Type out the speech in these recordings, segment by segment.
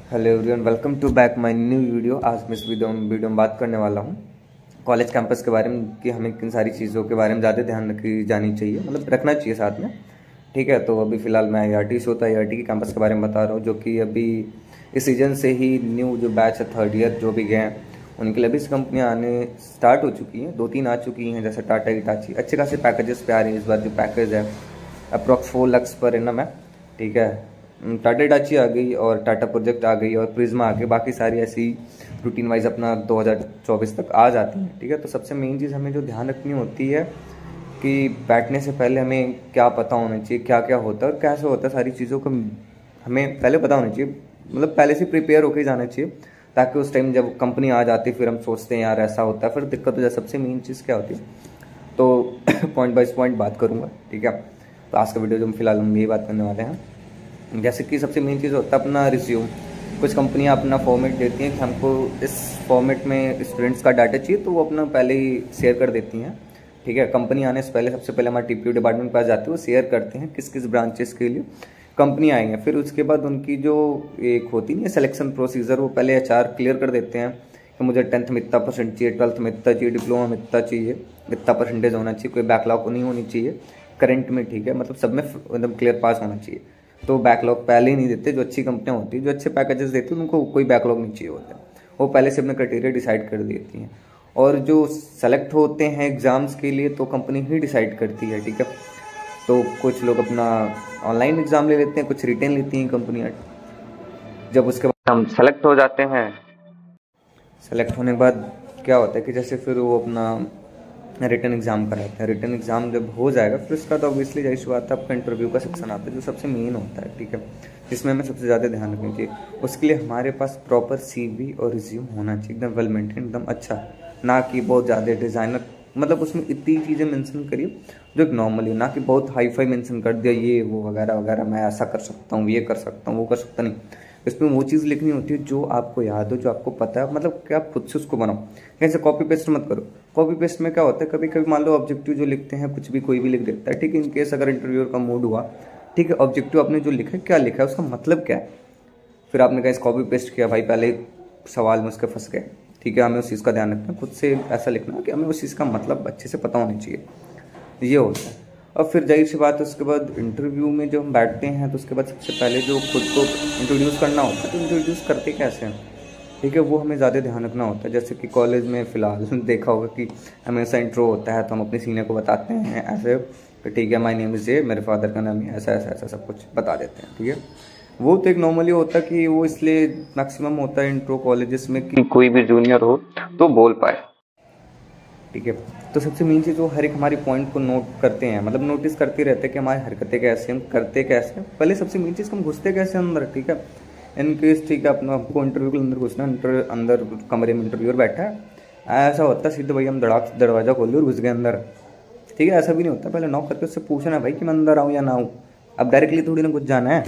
Hello everyone, welcome to back my new video. आज मैं इस वीडियो में बात करने वाला हूँ कॉलेज कैंपस के बारे में कि हमें किन सारी चीज़ों के बारे में ज़्यादा ध्यान रखी जानी चाहिए, मतलब रखना चाहिए साथ में। ठीक है, तो अभी फ़िलहाल मैं IRT से होता है IRT के कैंपस के बारे में बता रहा हूँ, जो कि अभी इस सीज़न से ही न्यू जो बैच है 3rd ईयर जो भी गए हैं उनके लिए भी कंपनियाँ आने स्टार्ट हो चुकी हैं। 2-3 आ चुकी हैं, जैसे टाटा हिटाची। अच्छे खासे पैकेजेस पे आ रही है इस बार। जो पैकेज है अप्रॉक्स 4 लाख पर एनम है। ठीक है, टाटा हिटाची आ गई और टाटा प्रोजेक्ट आ गई और प्रिज्मा आ गई। बाकी सारी ऐसी रूटीन वाइज अपना 2024 तक आ जाती हैं। ठीक है, तो सबसे मेन चीज़ हमें जो ध्यान रखनी होती है कि बैठने से पहले हमें क्या पता होना चाहिए, क्या क्या होता है और कैसे होता है, सारी चीज़ों को हमें पहले पता होना चाहिए। मतलब पहले से प्रिपेयर होकर जाना चाहिए, ताकि उस टाइम जब कंपनी आ जाती है फिर हम सोचते हैं यार ऐसा होता है, फिर दिक्कत हो जाए। सबसे मेन चीज़ क्या होती है, तो पॉइंट बाय पॉइंट बात करूँगा। ठीक है, तो आज का वीडियो जो फिलहाल हम यही बात करने वाले हैं। जैसे कि सबसे मेन चीज़ होता है अपना रिज्यूम। कुछ कंपनियां अपना फॉर्मेट देती हैं कि हमको इस फॉर्मेट में स्टूडेंट्स का डाटा चाहिए, तो वो अपना पहले ही शेयर कर देती हैं। ठीक है, कंपनी आने से पहले सबसे पहले हमारे TPU डिपार्टमेंट के पास जाते हैं, वो शेयर करते हैं किस किस ब्रांचेस के लिए कंपनी आएंगे। फिर उसके बाद उनकी जो एक होती नहीं है सिलेक्शन प्रोसीजर, वो पहले HR क्लियर कर देते हैं कि मुझे 10th में इतना % चाहिए, 12th में इतना चाहिए, डिप्लोमा में इतना चाहिए, इतना % होना चाहिए, कोई बैकलॉग नहीं होनी चाहिए करंट में। ठीक है, मतलब सब में एकदम क्लियर पास होना चाहिए। तो बैकलॉग पहले ही नहीं देते। जो अच्छी कंपनियां होती है, जो अच्छे पैकेजेस देती हैं, उनको कोई बैकलॉग नहीं चाहिए होता है। वो पहले से अपने क्राइटेरिया डिसाइड कर देती हैं। और जो सेलेक्ट होते हैं एग्ज़ाम्स के लिए, तो कंपनी ही डिसाइड करती है। ठीक है, तो कुछ लोग अपना ऑनलाइन एग्ज़ाम ले लेते हैं, कुछ रिटेन लेती हैं कंपनियाँ। जब उसके बाद हम सेलेक्ट हो जाते हैं, सेलेक्ट होने के बाद क्या होता है कि जैसे फिर वो अपना रिटन एग्ज़ाम कराते हैं। रिटन एग्ज़ाम जब हो जाएगा फिर उसका तो ऑब्वियसली जाहिर सी बात है आपका इंटरव्यू का सेक्शन आता है, जो सबसे मेन होता है। ठीक है, जिसमें हमें सबसे ज़्यादा ध्यान रखना चाहिए। उसके लिए हमारे पास प्रॉपर CV और रिज्यूम होना चाहिए, एकदम वेल मेंटेन, एकदम अच्छा, ना कि बहुत ज़्यादा डिज़ाइनर। मतलब उसमें इतनी चीज़ें मेंशन करिए जो एक नॉर्मली, ना कि बहुत हाई फाई मेंशन कर दिया ये वो वगैरह वगैरह, मैं ऐसा कर सकता हूँ, ये कर सकता हूँ, वो कर सकता नहीं। इसमें वो चीज़ लिखनी होती है जो आपको याद हो, जो आपको पता है, मतलब कि आप खुद से उसको बनाओ। कैसे कॉपी पेस्ट मत करो। कॉपी पेस्ट में क्या होता है, कभी कभी मान लो ऑब्जेक्टिव जो लिखते हैं कुछ भी कोई भी लिख देता है। ठीक है, इनकेस अगर इंटरव्यूअर का मूड हुआ, ठीक है, ऑब्जेक्टिव आपने जो लिखा है क्या लिखा है, उसका मतलब क्या है। फिर आपने कहा कॉपी पेस्ट किया, भाई पहले सवाल में उसके फंस गए। ठीक है, हमें उस चीज़ का ध्यान रखना, खुद से ऐसा लिखना कि हमें उस चीज़ का मतलब अच्छे से पता होना चाहिए। ये होता है। और फिर जाहिर सी बात है, उसके बाद इंटरव्यू में जब हम बैठते हैं तो उसके बाद सबसे पहले जो खुद को इंट्रोड्यूस करना होता है, तो इंट्रोड्यूस करते कैसे हैं, ठीक है, वो हमें ज़्यादा ध्यान रखना होता है। जैसे कि कॉलेज में फ़िलहाल देखा होगा कि हमेशा इंट्रो होता है, तो हम अपने सीनियर को बताते हैं ऐसे कि ठीक है माय नेम इज़ ये, मेरे फादर का नाम है, ऐसा ऐसा ऐसा सब कुछ बता देते हैं। ठीक है, वो तो एक नॉर्मली होता है कि वो इसलिए मैक्सिमम होता है इंट्रो कॉलेजेस में कि कोई भी जूनियर हो तो बोल पाए। ठीक है, तो सबसे मेन चीज़ वो हर एक हमारी पॉइंट को नोट करते हैं, मतलब नोटिस करते रहते हैं कि हमारी हरकतें कैसे, हम करते कैसे हैं। पहले सबसे मेन चीज़ हम घुसते कैसे अंदर। ठीक है, इन केस ठीक है अपना आपको इंटरव्यू के अंदर घुसना, अंदर कमरे में इंटरव्यूअर बैठा है, ऐसा होता है सीधे भाई हम धड़ाक से दरवाज़ा खोल लिया और घुस गए अंदर। ठीक है, ऐसा भी नहीं होता। पहले नॉक करके उससे पूछना है भाई कि मैं अंदर आऊँ या ना आऊँ। अब डायरेक्टली थोड़ी ना कुछ जाना है,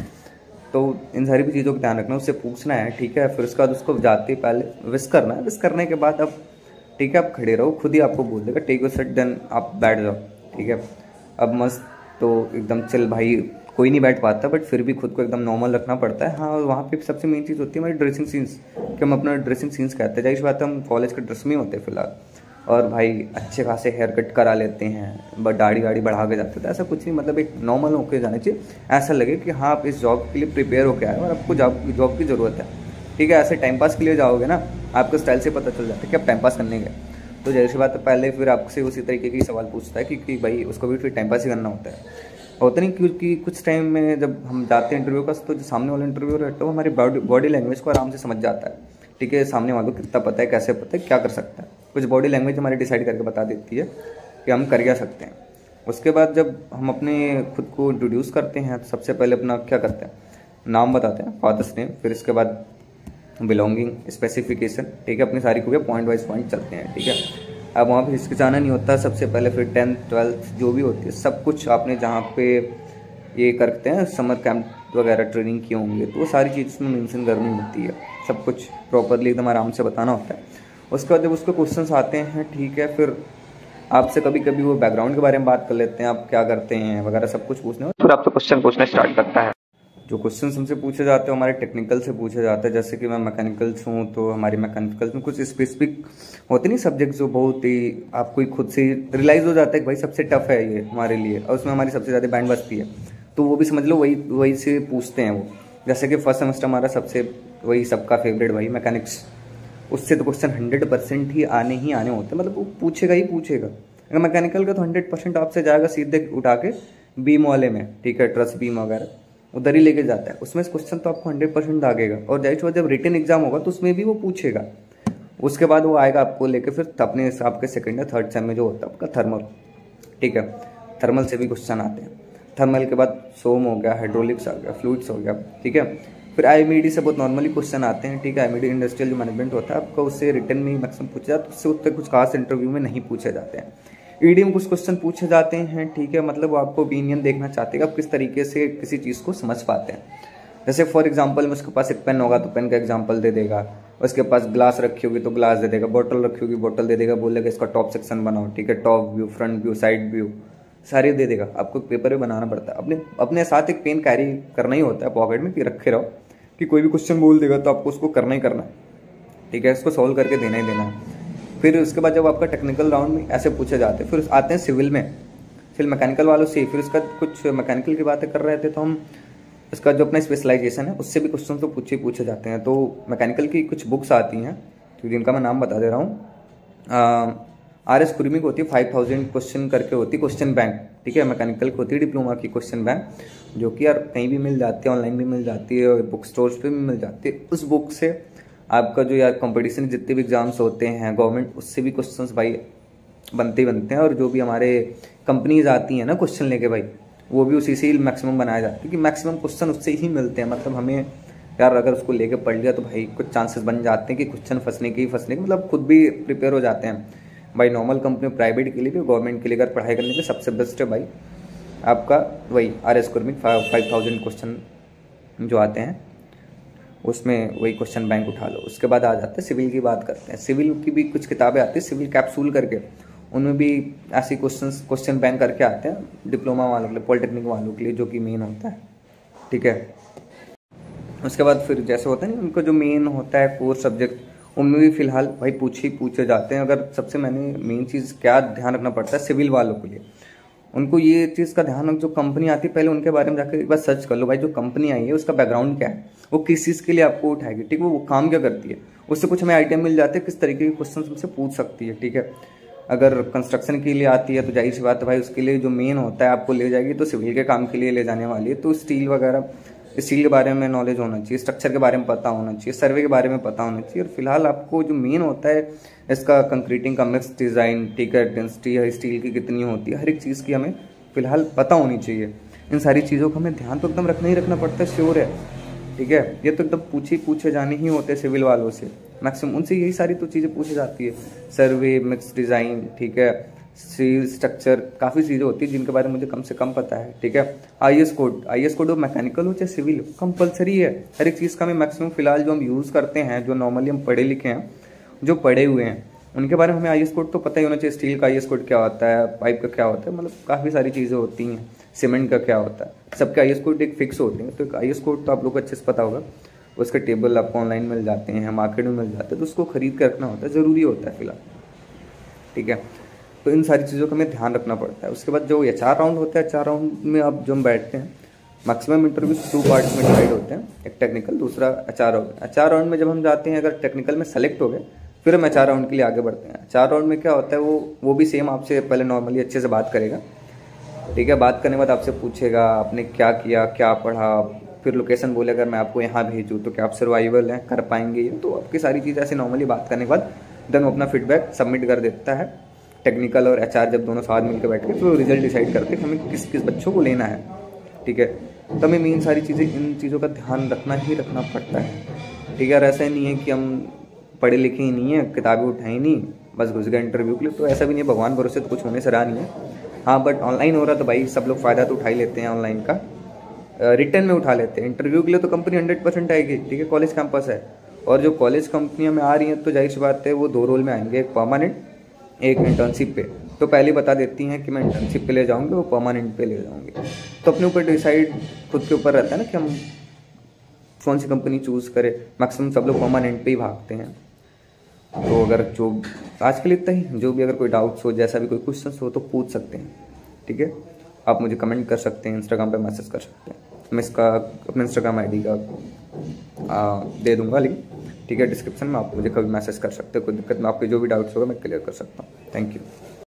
तो इन सारी भी चीज़ों का ध्यान रखना, उससे पूछना है। ठीक है, फिर उसके बाद उसको जाते ही पहले विश करना है। विश करने के बाद अब ठीक है आप खड़े रहो, खुद ही आपको बोल देगा टेक योर सीट, देन आप बैठ जाओ। ठीक है, अब मस्त तो एकदम चल भाई, कोई नहीं बैठ पाता, बट फिर भी खुद को एकदम नॉर्मल रखना पड़ता है। हाँ, और वहाँ पे सबसे मेन चीज़ होती है हमारी ड्रेसिंग सीन्स, कि हम अपना ड्रेसिंग सीन्स कहते हैं। जाहिर सी बात है हम कॉलेज के ड्रेस में होते हैं फिलहाल, और भाई अच्छे खासे हेयर कट करा लेते हैं, बट दाढ़ी वाड़ी बढ़ा के जाते थे, ऐसा कुछ नहीं। मतलब एक नॉर्मल होकर जाना चाहिए, ऐसा लगे कि हाँ आप इस जॉब के लिए प्रिपेयर होकर आए और आपको जॉब की ज़रूरत है। ठीक है, ऐसे टाइम पास के लिए जाओगे ना, आपको स्टाइल से पता चल जाता है कि आप टाइम पास करने गए। तो जैसी बात है पहले फिर आपसे उसी तरीके के सवाल पूछता है कि भाई उसको भी फिर टाइम पास ही करना होता है। होता नहीं, क्योंकि कुछ टाइम में जब हम जाते हैं इंटरव्यू का, तो जो सामने वाला इंटरव्यू रहता है वो हमारी बॉडी लैंग्वेज को आराम से समझ जाता है। ठीक है, सामने वालों को कितना पता है, कैसे पता है, क्या कर सकता है। कुछ बॉडी लैंग्वेज हमारी डिसाइड करके बता देती है कि हम कर क्या सकते हैं। उसके बाद जब हम अपने खुद को इंट्रोड्यूस करते हैं, तो सबसे पहले अपना क्या करते हैं, नाम बताते हैं, फादर्स नेम, फिर इसके बाद बिलोंगिंग, स्पेसिफिकेशन। ठीक है, अपनी सारी को पॉइंट वाइज पॉइंट चलते हैं। ठीक है, अब वहाँ पे हिचकिचाना नहीं होता। सबसे पहले फिर 10th 12th जो भी होती है सब कुछ आपने जहाँ पे ये करते हैं समर कैंप वगैरह ट्रेनिंग किए होंगे, तो वो सारी चीज़ उसमें मेंशन करनी होती है। सब कुछ प्रॉपरली एकदम आराम से बताना होता है। उसके बाद जब उसके क्वेश्चंस आते हैं, ठीक है, फिर आपसे कभी कभी वो बैकग्राउंड के बारे में बात कर लेते हैं, आप क्या करते हैं वगैरह सब कुछ पूछने, फिर आपसे क्वेश्चन पूछना स्टार्ट करता है। जो क्वेश्चन हमसे पूछे जाते हैं हमारे टेक्निकल से पूछे जाते हैं। जैसे कि मैं मैकेनिकल से हूँ तो हमारी मैकेनिकल में कुछ स्पेसिफिक होते नहीं सब्जेक्ट जो बहुत ही आपको ही खुद से रियलाइज़ हो जाता है कि भाई सबसे टफ है ये हमारे लिए, और उसमें हमारी सबसे ज़्यादा बैंड बजती है, तो वो भी समझ लो वही से पूछते हैं वो। जैसे कि फर्स्ट सेमेस्टर हमारा सबसे वही सबका फेवरेट भाई मैकेनिक्स, उससे तो क्वेश्चन 100% ही आने होते हैं, मतलब वो पूछेगा ही पूछेगा। अगर मैकेनिकल का तो 100% आपसे जाएगा सीधे उठा के बीम वाले में, ठीक है, ट्रस बीम वगैरह उधर ही लेके जाता है, उसमें क्वेश्चन तो आपको 100% आएगा। और जाहिर सी बात जब रिटन एग्जाम होगा तो उसमें भी वो पूछेगा। उसके बाद वो आएगा आपको लेके फिर अपने आपके सेकंड या थर्ड सेम में जो होता है आपका थर्मल, ठीक है, थर्मल से भी क्वेश्चन आते हैं। थर्मल के बाद सोम हो गया, हाइड्रोलिक्स आ गया, फ्लूइड्स हो गया, ठीक है। फिर आईएमईडी से बहुत नॉर्मली क्वेश्चन आते हैं, ठीक है। आईएमईडी इंडस्ट्रियल जो मैनेजमेंट होता है आपका, उससे रिटन में ही मैक्सिमम पूछे जाते हैं, उससे उतने कुछ खास इंटरव्यू में नहीं पूछे जाते हैं। ईडी में कुछ क्वेश्चन पूछे जाते हैं, ठीक है, मतलब वो आपको ओपिनियन देखना चाहते हैं आप किस तरीके से किसी चीज़ को समझ पाते हैं। जैसे फॉर एग्जांपल में उसके पास एक पेन होगा तो पेन का एग्जांपल दे देगा, उसके पास ग्लास रखी होगी तो ग्लास दे देगा, बोतल रखी होगी बोतल दे देगा, बोलेगा इसका टॉप सेक्शन बनाओ, ठीक है, top view, front view, side view, सारे दे देगा। आपको पेपर में बनाना पड़ता है, अपने साथ एक पेन कैरी करना ही होता है पॉकेट में कि रखे रहो कि कोई भी क्वेश्चन बोल देगा तो आपको उसको करना ही करना है, ठीक है, इसको सॉल्व करके देना ही देना है। फिर उसके बाद जब आपका टेक्निकल राउंड में ऐसे पूछे जाते हैं, फिर आते हैं सिविल में, फिर मैकेनिकल वालों से, फिर उसका कुछ मैकेनिकल की बातें कर रहे थे तो हम उसका जो अपना स्पेशलाइजेशन है उससे भी क्वेश्चन तो पूछे जाते हैं। तो मैकेनिकल की कुछ बुक्स आती हैं तो जिनका मैं नाम बता दे रहा हूँ। RS कुर्मी की होती है 5000 क्वेश्चन करके होती है क्वेश्चन बैंक, ठीक है। मैकेनिकल की होती है डिप्लोमा की क्वेश्चन बैंक, जो कि यार कहीं भी मिल जाती है, ऑनलाइन भी मिल जाती है और बुक स्टोर्स पे भी मिल जाती है। उस बुक से आपका जो यार कंपटीशन जितने भी एग्जाम्स होते हैं गवर्नमेंट, उससे भी क्वेश्चंस भाई बनते हैं। और जो भी हमारे कंपनीज आती हैं ना क्वेश्चन लेके भाई, वो भी उसी से ही मैक्सिमम बनाया जाता है, क्योंकि मैक्सिमम क्वेश्चन उससे ही मिलते हैं। मतलब हमें यार अगर उसको लेके पढ़ लिया तो भाई कुछ चांसेस बन जाते हैं कि क्वेश्चन फंसने के, मतलब खुद भी प्रिपेयर हो जाते हैं भाई। नॉर्मल कंपनी, प्राइवेट के लिए भी, गवर्नमेंट के लिए अगर पढ़ाई करने के लिए सबसे बेस्ट है भाई आपका वही RS कुर्मी 5000 क्वेश्चन जो आते हैं उसमें वही क्वेश्चन बैंक उठा लो। उसके बाद आ जाते हैं सिविल की बात करते हैं। सिविल की भी कुछ किताबें आती है, सिविल कैप्सूल करके, उनमें भी ऐसे क्वेश्चन बैंक करके आते हैं डिप्लोमा वालों के लिए, पॉलिटेक्निक वालों के लिए, जो कि मेन होता है, ठीक है। उसके बाद फिर जैसे होता है ना उनको जो मेन होता है कोर सब्जेक्ट, उनमें भी फिलहाल भाई पूछे जाते हैं। अगर सबसे मेन चीज़ क्या ध्यान रखना पड़ता है सिविल वालों के लिए, उनको ये चीज़ का ध्यान रख, जो कंपनी आती है पहले उनके बारे में जाकर एक बार सर्च कर लो भाई, जो कंपनी आई है उसका बैकग्राउंड क्या है, वो किस चीज़ के लिए आपको उठाएगी, ठीक है, वो काम क्या करती है, उससे कुछ हमें आइडिया मिल जाते हैं किस तरीके के क्वेश्चन हमसे पूछ सकती है, ठीक है। अगर कंस्ट्रक्शन के लिए आती है तो जाहिर सी बात है भाई उसके लिए जो मेन होता है आपको ले जाएगी, तो सिविल के काम के लिए ले जाने वाली है। तो स्टील वगैरह, स्टील के बारे में नॉलेज होना चाहिए, स्ट्रक्चर के बारे में पता होना चाहिए, सर्वे के बारे में पता होना चाहिए। और फिलहाल आपको जो मेन होता है इसका कंक्रीटिंग का मिक्स डिज़ाइन, ठीक है, डेंसिटी है स्टील की कितनी होती है, हर एक चीज़ की हमें फिलहाल पता होनी चाहिए। इन सारी चीज़ों का हमें ध्यान तो एकदम रखना ही रखना पड़ता है, श्योर है, ठीक है। ये तो एकदम पूछे जाने ही होते हैं सिविल वालों से, मैक्सिमम उनसे यही सारी तो चीज़ें पूछी जाती है, सर्वे, मिक्स डिज़ाइन, ठीक है, स्टील स्ट्रक्चर, काफ़ी चीज़ें होती है जिनके बारे में मुझे कम से कम पता है, ठीक है। IS कोड हो मैकेनिकल हो चाहे सिविल हो, कंपलसरी है हर एक चीज़ का। हमें मैक्सिमम फिलहाल जो हम यूज़ करते हैं, जो नॉर्मली हम पढ़े लिखे हैं, जो पढ़े हुए हैं, उनके बारे में हमें IS कोड तो पता ही होना चाहिए। स्टील का IS कोड क्या होता है, पाइप का क्या होता है, मतलब काफ़ी सारी चीज़ें होती हैं, सीमेंट का क्या होता है, सबके IS कोड एक फिक्स होते हैं। तो एक IS कोड तो आप लोग को अच्छे से पता होगा, उसके टेबल आपको ऑनलाइन मिल जाते हैं, मार्केट में मिल जाते हैं, तो उसको खरीद कर रखना होता है, ज़रूरी होता है फिलहाल, ठीक है। तो इन सारी चीज़ों का हमें ध्यान रखना पड़ता है। उसके बाद जो HR राउंड होता है, HR राउंड में अब जो हम बैठते हैं, मैक्सिमम इंटरव्यू 2 पार्ट्स में डिवाइड होते हैं, एक टेक्निकल, दूसरा HR राउंड। HR राउंड में जब हम जाते हैं, अगर टेक्निकल में सेलेक्ट हो गए, फिर हम HR राउंड के लिए आगे बढ़ते हैं। HR राउंड में क्या होता है, वो भी सेम आपसे पहले नॉर्मली अच्छे से बात करेगा, ठीक है। बात करने के बाद आपसे पूछेगा आपने क्या किया, क्या पढ़ा, फिर लोकेशन बोले अगर मैं आपको यहाँ भेजूँ तो क्या आप सर्वाइवल हैं, कर पाएंगे ये, तो आपकी सारी चीज़ ऐसे नॉर्मली बात करने के बाद देन वो अपना फीडबैक सबमिट कर देता है। टेक्निकल और HR जब दोनों साथ मिलकर बैठ के फिर रिजल्ट डिसाइड करते हैं कि हमें किस बच्चों को लेना है, ठीक है। तो हमें मेन सारी चीज़ें, इन चीज़ों का ध्यान रखना ही रखना पड़ता है, ठीक है। और ऐसा ही नहीं है कि हम पढ़े लिखे ही नहीं है, किताबें उठाई नहीं, बस घुस गए इंटरव्यू के लिए, तो ऐसा भी नहीं है। भगवान भरोसे तो कुछ होने से रहा नहीं है। हाँ, बट ऑनलाइन हो रहा तो भाई सब लोग फ़ायदा तो उठा ही लेते हैं ऑनलाइन का, रिटर्न में उठा लेते हैं। इंटरव्यू के लिए तो कंपनी 100% आएगी, ठीक है, कॉलेज कैंपस है। और जो कॉलेज कंपनियां में आ रही हैं तो जाहिर सी बात है वो 2 रोल में आएंगे, एक परमानेंट, एक इंटर्नशिप पे, तो पहले बता देती हैं कि मैं इंटर्नशिप पे ले जाऊँगी, वो परमानेंट पे ले जाऊँगी। तो अपने ऊपर डिसाइड खुद के ऊपर रहता है ना कि हम कौन सी कंपनी चूज़ करें। मैक्सिमम सब लोग परमानेंट पे ही भागते हैं। तो अगर जो आज के लिए इतना ही, जो भी अगर कोई डाउट्स हो, जैसा भी कोई क्वेश्चन हो तो पूछ सकते हैं, ठीक है। आप मुझे कमेंट कर सकते हैं, इंस्टाग्राम पे मैसेज कर सकते हैं। मैं इसका अपने इंस्टाग्राम आईडी का दे दूंगा लिंक, ठीक है, डिस्क्रिप्शन में। आप मुझे कभी मैसेज कर सकते हैं, कोई दिक्कत में आपके जो भी डाउट्स होगा मैं क्लियर कर सकता हूँ। Thank you.